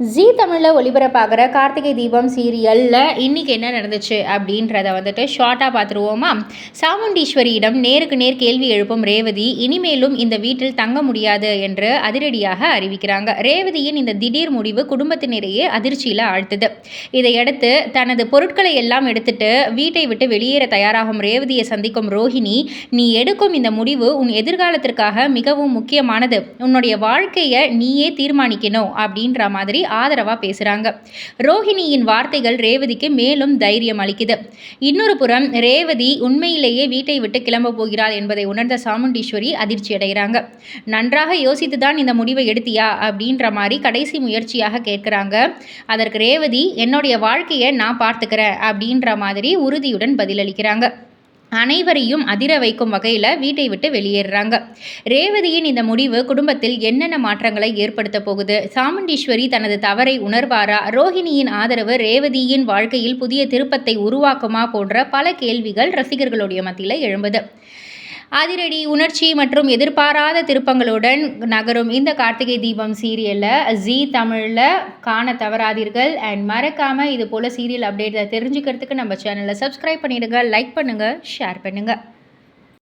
ஜீ தமிழில் ஒளிபரப்பாகிற கார்த்திகை தீபம் சீரியலில் இன்றைக்கி என்ன நடந்துச்சு அப்படின்றத வந்துட்டு ஷார்ட்டாக பார்த்துருவோமா. சாமுண்டீஸ்வரியிடம் நேருக்கு நேர் கேள்வி எழுப்பும் ரேவதி இனிமேலும் இந்த வீட்டில் தங்க முடியாது என்று அதிரடியாக அறிவிக்கிறாங்க. ரேவதியின் இந்த திடீர் முடிவு குடும்பத்தினரையே அதிர்ச்சியில் ஆழ்த்துது. இதையடுத்து தனது பொருட்களை எல்லாம் எடுத்துட்டு வீட்டை விட்டு வெளியேற தயாராகும் ரேவதியை சந்திக்கும் ரோஹிணி, நீ எடுக்கும் இந்த முடிவு உன் எதிர்காலத்திற்காக மிகவும் முக்கியமானது, உன்னுடைய வாழ்க்கையை நீயே தீர்மானிக்கணும் அப்படின்ற மாதிரி ஆதரவாக பேசுகிறாங்க. ரோஹிணியின் வார்த்தைகள் ரேவதிக்கு மேலும் தைரியம் அளிக்குது. இன்னொரு புறம் ரேவதி உண்மையிலேயே வீட்டை விட்டு கிளம்ப போகிறாள் என்பதை உணர்ந்த சாமுண்டீஸ்வரி அதிர்ச்சி அடைகிறாங்க. நன்றாக யோசித்து தான் இந்த முடிவை எடுத்தியா அப்படின்ற மாதிரி கடைசி முயற்சியாக கேட்குறாங்க. அதற்கு ரேவதி, என்னுடைய வாழ்க்கையை நான் பார்த்துக்கிறேன் அப்படின்ற மாதிரி உறுதியுடன் பதிலளிக்கிறாங்க. அனைவரையும் அதிர வைக்கும் வகையில் வீட்டை விட்டு வெளியேறாங்க. ரேவதியின் இந்த முடிவு குடும்பத்தில் என்னென்ன மாற்றங்களை ஏற்படுத்த போகுது? சாமுண்டீஸ்வரி தனது தவறை உணர்வாரா? ரோஹிணியின் ஆதரவு ரேவதியின் வாழ்க்கையில் புதிய திருப்பத்தை உருவாக்குமா? போன்ற பல கேள்விகள் ரசிகர்களுடைய மத்தியில் எழும்புது. அதிரடி, உணர்ச்சி மற்றும் எதிர்பாராத திருப்பங்களுடன் நகரும் இந்த கார்த்திகை தீபம் சீரியலில் ஜீ தமிழில் காண தவறாதீர்கள். அண்ட் மறக்காமல் இது போல் சீரியல் அப்டேட் தெரிஞ்சுக்கிறதுக்கு நம்ம சேனலை சப்ஸ்கிரைப் பண்ணிவிடுங்க, லைக் பண்ணுங்கள், ஷேர் பண்ணுங்கள்.